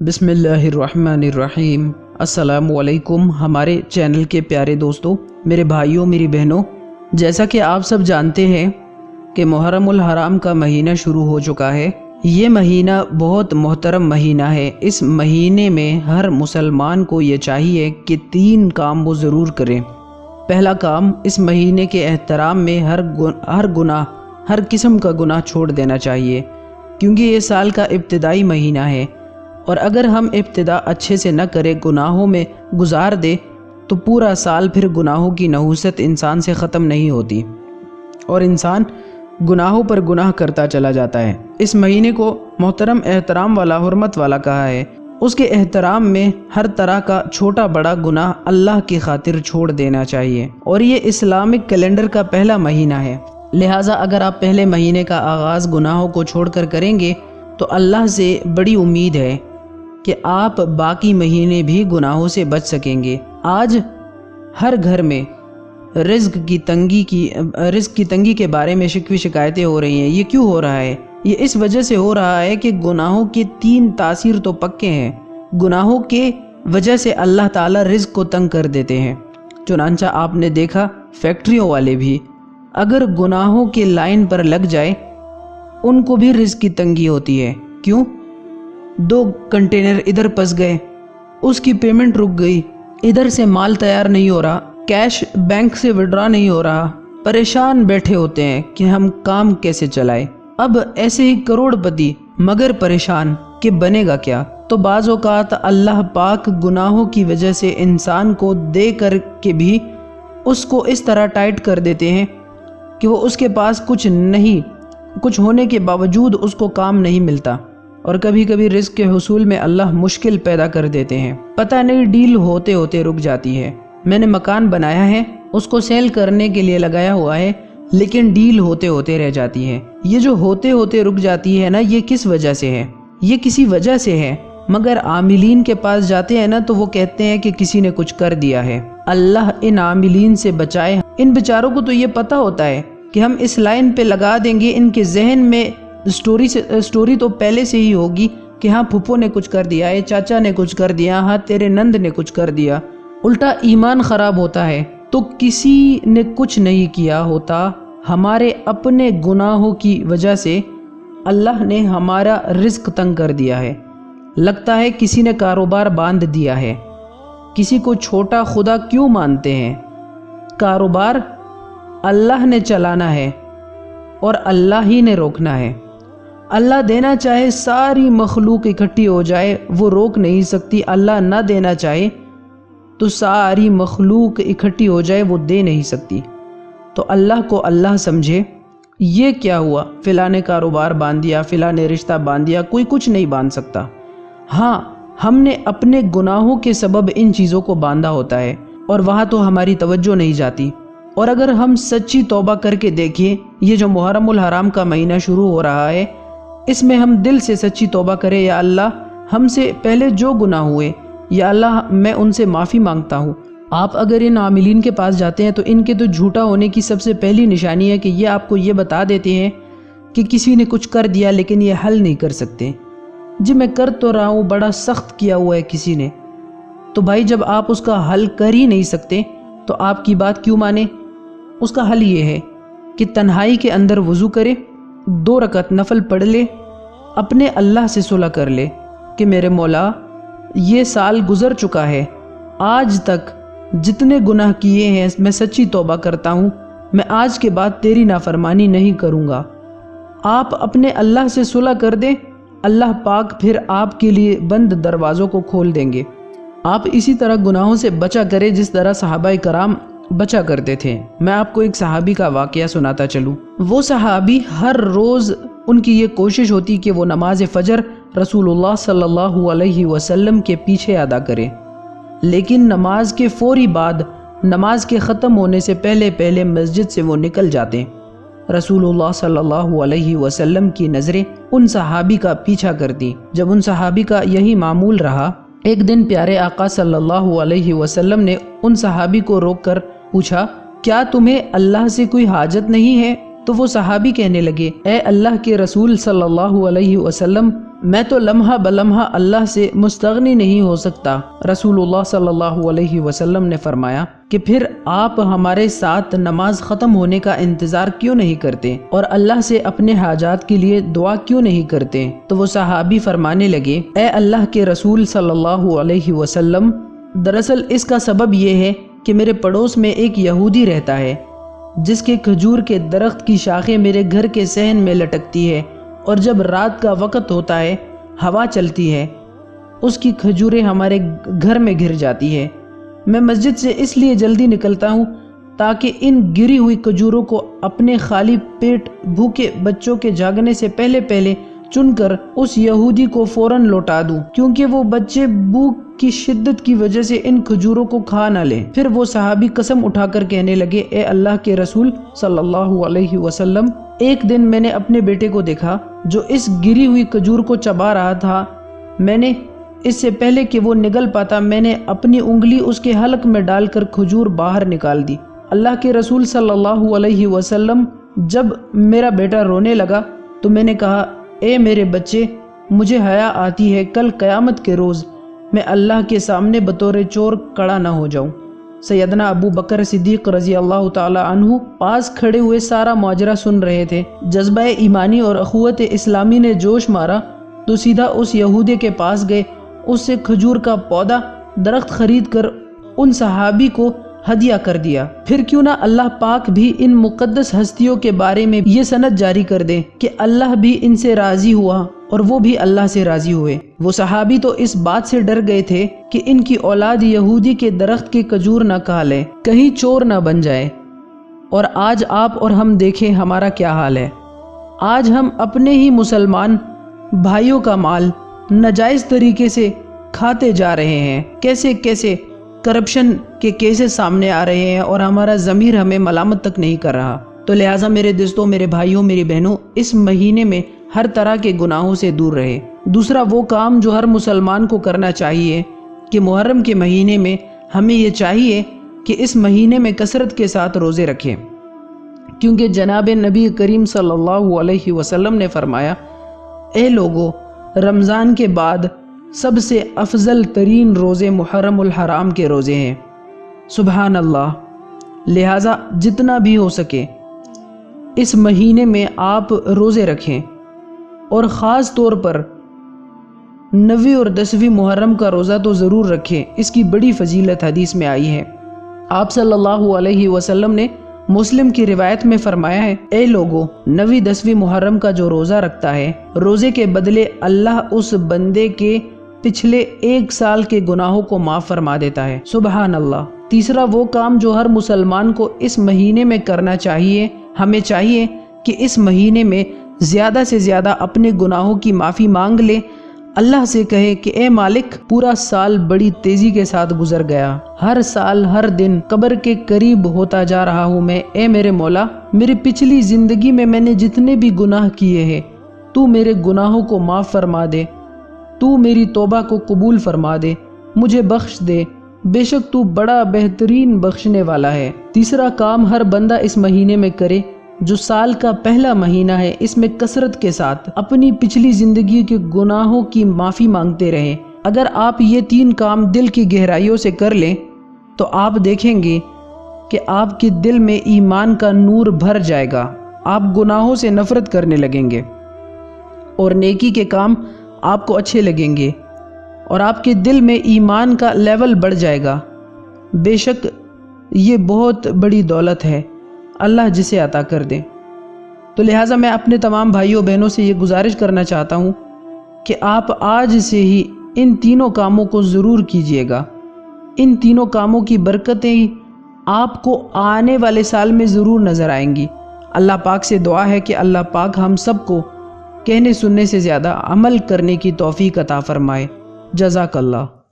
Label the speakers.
Speaker 1: بسم اللہ الرحمن الرحیم۔ السلام علیکم ہمارے چینل کے پیارے دوستوں، میرے بھائیوں، میری بہنوں، جیسا کہ آپ سب جانتے ہیں کہ محرم الحرام کا مہینہ شروع ہو چکا ہے۔ یہ مہینہ بہت محترم مہینہ ہے۔ اس مہینے میں ہر مسلمان کو یہ چاہیے کہ 3 کام وہ ضرور کریں۔ پہلا کام، اس مہینے کے احترام میں ہر قسم کا گناہ چھوڑ دینا چاہیے، کیونکہ یہ سال کا ابتدائی مہینہ ہے، اور اگر ہم ابتدا اچھے سے نہ کریں، گناہوں میں گزار دے، تو پورا سال پھر گناہوں کی نحوست انسان سے ختم نہیں ہوتی، اور انسان گناہوں پر گناہ کرتا چلا جاتا ہے۔ اس مہینے کو محترم، احترام والا، حرمت والا کہا ہے۔ اس کے احترام میں ہر طرح کا چھوٹا بڑا گناہ اللہ کی خاطر چھوڑ دینا چاہیے، اور یہ اسلامک کیلنڈر کا پہلا مہینہ ہے۔ لہٰذا اگر آپ پہلے مہینے کا آغاز گناہوں کو چھوڑ کر کریں گے تو اللہ سے بڑی امید ہے کہ آپ باقی مہینے بھی گناہوں سے بچ سکیں گے۔ آج ہر گھر میں رزق کی تنگی کے بارے میں شکوی شکایتیں ہو رہی ہیں۔ یہ کیوں ہو رہا ہے؟ یہ اس وجہ سے ہو رہا ہے کہ گناہوں کے 3 تاثیر تو پکے ہیں۔ گناہوں کے وجہ سے اللہ تعالیٰ رزق کو تنگ کر دیتے ہیں۔ چنانچہ آپ نے دیکھا، فیکٹریوں والے بھی اگر گناہوں کے لائن پر لگ جائے، ان کو بھی رزق کی تنگی ہوتی ہے۔ کیوں؟ 2 کنٹینر ادھر پس گئے، اس کی پیمنٹ رک گئی، ادھر سے مال تیار نہیں ہو رہا، کیش بینک سے وڈرا نہیں ہو رہا، پریشان بیٹھے ہوتے ہیں کہ ہم کام کیسے چلائیں۔ اب ایسے ہی کروڑ پتی مگر پریشان کہ بنے گا کیا۔ تو بعض اوقات اللہ پاک گناہوں کی وجہ سے انسان کو دے کر کے بھی اس کو اس طرح ٹائٹ کر دیتے ہیں کہ وہ اس کے پاس کچھ ہونے کے باوجود اس کو کام نہیں ملتا، اور کبھی کبھی رزق کے حصول میں اللہ مشکل پیدا کر دیتے ہیں۔ پتہ نہیں ڈیل ہوتے ہوتے رک جاتی ہے۔ میں نے مکان بنایا ہے، اس کو سیل کرنے کے لیے لگایا ہوا ہے، لیکن ڈیل ہوتے ہوتے رہ جاتی ہے۔ یہ جو ہوتے ہوتے رک جاتی ہے نا، یہ کس وجہ سے ہے؟ یہ کسی وجہ سے ہے، مگر عاملین کے پاس جاتے ہیں نا تو وہ کہتے ہیں کہ کسی نے کچھ کر دیا ہے۔ اللہ ان عاملین سے بچائے۔ ان بیچاروں کو تو یہ پتہ ہوتا ہے کہ ہم اس لائن پہ لگا دیں گے، ان کے ذہن میں سٹوری تو پہلے سے ہی ہوگی کہ ہاں پھپھو نے کچھ کر دیا ہے، چاچا نے کچھ کر دیا، ہاں تیرے نند نے کچھ کر دیا۔ الٹا ایمان خراب ہوتا ہے تو کسی نے کچھ نہیں کیا ہوتا، ہمارے اپنے گناہوں کی وجہ سے اللہ نے ہمارا رزق تنگ کر دیا ہے۔ لگتا ہے کسی نے کاروبار باندھ دیا ہے۔ کسی کو چھوٹا خدا کیوں مانتے ہیں؟ کاروبار اللہ نے چلانا ہے اور اللہ ہی نے روکنا ہے۔ اللہ دینا چاہے ساری مخلوق اکٹھی ہو جائے، وہ روک نہیں سکتی۔ اللہ نہ دینا چاہے تو ساری مخلوق اکٹھی ہو جائے، وہ دے نہیں سکتی۔ تو اللہ کو اللہ سمجھے۔ یہ کیا ہوا؟ فلاں نے کاروبار باندھ دیا، فلاں نے رشتہ باندھ دیا، کوئی کچھ نہیں باندھ سکتا۔ ہاں، ہم نے اپنے گناہوں کے سبب ان چیزوں کو باندھا ہوتا ہے، اور وہاں تو ہماری توجہ نہیں جاتی۔ اور اگر ہم سچی توبہ کر کے دیکھیں، یہ جو محرم الحرام کا مہینہ شروع ہو رہا ہے، اس میں ہم دل سے سچی توبہ کریں، یا اللہ ہم سے پہلے جو گناہ ہوئے، یا اللہ میں ان سے معافی مانگتا ہوں۔ آپ اگر ان عاملین کے پاس جاتے ہیں تو ان کے تو جھوٹا ہونے کی سب سے پہلی نشانی ہے کہ یہ آپ کو یہ بتا دیتے ہیں کہ کسی نے کچھ کر دیا لیکن یہ حل نہیں کر سکتے۔ جی میں کر تو رہا ہوں، بڑا سخت کیا ہوا ہے کسی نے، تو بھائی جب آپ اس کا حل کر ہی نہیں سکتے تو آپ کی بات کیوں مانے؟ اس کا حل یہ ہے کہ تنہائی کے اندر وضو کرے، 2 رکعت نفل پڑھ لے، اپنے اللہ سے صلح کر لے کہ میرے مولا یہ سال گزر چکا ہے، آج تک جتنے گناہ کیے ہیں میں سچی توبہ کرتا ہوں، میں آج کے بعد تیری نافرمانی نہیں کروں گا۔ آپ اپنے اللہ سے صلح کر دیں، اللہ پاک پھر آپ کے لیے بند دروازوں کو کھول دیں گے۔ آپ اسی طرح گناہوں سے بچا کریں جس طرح صحابہ کرام بچا کرتے تھے۔ میں آپ کو ایک صحابی کا واقعہ سناتا چلوں۔ وہ صحابی ہر روز ان کی یہ کوشش ہوتی کہ وہ نماز فجر رسول اللہ صلی اللہ علیہ وسلم کے پیچھے ادا کریں، لیکن نماز کے فوری بعد، نماز کے ختم ہونے سے پہلے مسجد سے وہ نکل جاتے۔ رسول اللہ صلی اللہ علیہ وسلم کی نظریں ان صحابی کا پیچھا کرتی۔ جب ان صحابی کا یہی معمول رہا، ایک دن پیارے آقا صلی اللہ علیہ وسلم نے ان صحابی کو روک کر پوچھا، کیا تمہیں اللہ سے کوئی حاجت نہیں ہے؟ تو وہ صحابی کہنے لگے اے اللہ کے رسول صلی اللہ علیہ وسلم میں تو لمحہ بلمحہ اللہ سے مستغنی نہیں ہو سکتا۔ رسول اللہ صلی اللہ علیہ وسلم نے فرمایا کہ پھر آپ ہمارے ساتھ نماز ختم ہونے کا انتظار کیوں نہیں کرتے اور اللہ سے اپنے حاجات کے لیے دعا کیوں نہیں کرتے؟ تو وہ صحابی فرمانے لگے اے اللہ کے رسول صلی اللہ علیہ وسلم دراصل اس کا سبب یہ ہے کہ میرے پڑوس میں ایک یہودی رہتا ہے جس کے کھجور کے درخت کی شاخیں میرے گھر کے صحن میں لٹکتی ہے، اور جب رات کا وقت ہوتا ہے ہوا چلتی ہے اس کی کھجوریں ہمارے گھر میں گر جاتی ہے۔ میں مسجد سے اس لیے جلدی نکلتا ہوں تاکہ ان گری ہوئی کھجوروں کو اپنے خالی پیٹ بھوکے بچوں کے جاگنے سے پہلے چن کر اس یہودی کو فوراً لوٹا دوں، کیونکہ وہ بچے بھوک کی شدت کی وجہ سے ان کھجوروں کو کھا نہ لیں۔ پھر وہ صحابی قسم اٹھا کر کہنے لگے اے اللہ کے رسول صلی اللہ علیہ وسلم ایک دن میں نے اپنے بیٹے کو دیکھا جو اس گری ہوئی کھجور کو چبا رہا تھا۔ میں نے اس سے پہلے کہ وہ نگل پاتا میں نے اپنی انگلی اس کے حلق میں ڈال کر کھجور باہر نکال دی۔ اللہ کے رسول صلی اللہ علیہ وسلم جب میرا بیٹا رونے لگا تو میں نے کہا اے میرے بچے مجھے حیا آتی ہے کل قیامت کے روز میں اللہ کے سامنے بطور چور کھڑا نہ ہو جاؤں۔ سیدنا ابو بکر صدیق رضی اللہ تعالی عنہ پاس کھڑے ہوئے سارا ماجرا سن رہے تھے۔ جذبہ ایمانی اور اخوت اسلامی نے جوش مارا تو سیدھا اس یہودی کے پاس گئے، اس سے کھجور کا پودا درخت خرید کر ان صحابی کو ہدیہ کر دیا۔ پھر کیوں نہ اللہ پاک بھی ان مقدس ہستیوں کے بارے میں یہ سند جاری کر دے کہ اللہ بھی ان سے راضی ہوا اور وہ بھی اللہ سے راضی ہوئے۔ وہ صحابی تو اس بات سے ڈر گئے تھے کہ ان کی اولاد یہودی کے درخت کے کھجور نہ کھا لے، کہیں چور نہ بن جائے۔ اور آج آپ اور ہم دیکھیں ہمارا کیا حال ہے۔ آج ہم اپنے ہی مسلمان بھائیوں کا مال ناجائز طریقے سے کھاتے جا رہے ہیں، کیسے کیسے کرپشن کے کیسز سامنے آ رہے ہیں اور ہمارا ضمیر ہمیں ملامت تک نہیں کر رہا۔ تو لہٰذا میرے دوستوں، میرے بھائیوں، میری بہنوں، اس مہینے میں ہر طرح کے گناہوں سے دور رہے۔ دوسرا وہ کام جو ہر مسلمان کو کرنا چاہیے کہ محرم کے مہینے میں ہمیں یہ چاہیے کہ اس مہینے میں کثرت کے ساتھ روزے رکھیں، کیونکہ جناب نبی کریم صلی اللہ علیہ وسلم نے فرمایا اے لوگو رمضان کے بعد سب سے افضل ترین روزے محرم الحرام کے روزے ہیں۔ سبحان اللہ۔ لہٰذا جتنا بھی ہو سکے اس مہینے میں آپ روزے رکھیں، اور خاص طور پر 9 اور 10 محرم کا روزہ تو ضرور رکھیں، اس کی بڑی فضیلت حدیث میں آئی ہے۔ آپ صلی اللہ علیہ وسلم نے مسلم کی روایت میں فرمایا ہے اے لوگو 9 10 محرم کا جو روزہ رکھتا ہے روزے کے بدلے اللہ اس بندے کے پچھلے 1 سال کے گناہوں کو معاف فرما دیتا ہے۔ سبحان اللہ۔ تیسرا وہ کام جو ہر مسلمان کو اس مہینے میں کرنا چاہیے، ہمیں چاہیے کہ اس مہینے میں زیادہ سے زیادہ اپنے گناہوں کی معافی مانگ لے، اللہ سے کہے کہ اے مالک پورا سال بڑی تیزی کے ساتھ گزر گیا، ہر سال ہر دن قبر کے قریب ہوتا جا رہا ہوں میں، اے میرے مولا میری پچھلی زندگی میں نے جتنے بھی گناہ کیے ہیں تو میرے گناہوں کو معاف فرما دے، تو میری توبہ کو قبول فرما دے، مجھے بخش دے، بے شک تو بڑا بہترین بخشنے والا ہے۔ تیسرا کام ہر بندہ اس مہینے میں کرے جو سال کا پہلا مہینہ ہے، اس میں کثرت کے ساتھ اپنی پچھلی زندگی کے گناہوں کی معافی مانگتے رہیں۔ اگر آپ یہ 3 کام دل کی گہرائیوں سے کر لیں تو آپ دیکھیں گے کہ آپ کے دل میں ایمان کا نور بھر جائے گا، آپ گناہوں سے نفرت کرنے لگیں گے اور نیکی کے کام آپ کو اچھے لگیں گے اور آپ کے دل میں ایمان کا لیول بڑھ جائے گا۔ بے شک یہ بہت بڑی دولت ہے، اللہ جسے عطا کر دے۔ تو لہٰذا میں اپنے تمام بھائیوں بہنوں سے یہ گزارش کرنا چاہتا ہوں کہ آپ آج سے ہی ان 3 کاموں کو ضرور کیجئے گا۔ ان 3 کاموں کی برکتیں آپ کو آنے والے سال میں ضرور نظر آئیں گی۔ اللہ پاک سے دعا ہے کہ اللہ پاک ہم سب کو کہنے سننے سے زیادہ عمل کرنے کی توفیق عطا فرمائے۔ جزاک اللہ۔